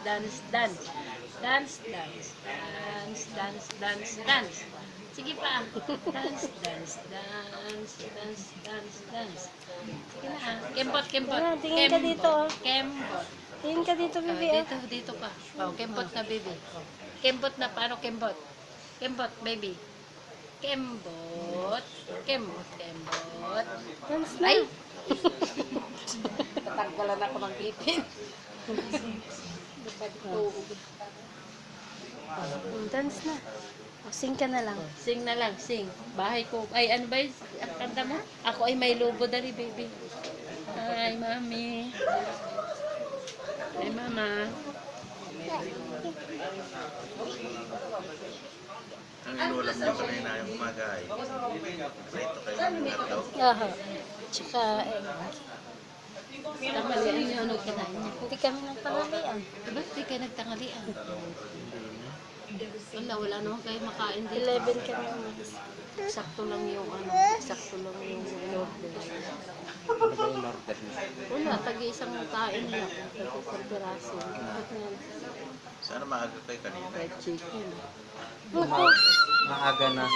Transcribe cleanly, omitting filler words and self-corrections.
dance, dance, dance. Dance, dance, dance, dance, dance, dance. Sige pa. Dance, dance, dance, dance, dance, dance. Sige na. Kembot, kembot. Wala, tingin ka dito, oh. Kembot. Tingin ka dito, baby. Dito, dito ka. Oh, kembot na, baby. Kembot na, paano kembot? Kembot, baby. Kembot. Kembot, kembot. Dance na. Ay! Tatanggalan ako ng ngipin. Dance na. O, sing ka na lang. Sing na lang, sing. Bahay ko. Ay, ano ba yung kanta mo? Ako ay may lobo dali, baby. Ay, mami. Ay, mama. Ang inulam niyo kanina yung umaga ay rito kayo ng tatlo. Aha. Tsaka, Tanghalian niyo, ano kinain niya? hindi kami nagpalalian. Diba, di kayo nagtanghalian? Wala naman kayo makain dito. 11 kami umalis. Sakto lang yung ano, sakto lang yung order. Ano ba yung order niyo? Wala, tag-isang kain lang. Tag-isang piraso. Sana maaga kayo kanina. Fried chicken. Naku. Maaga na.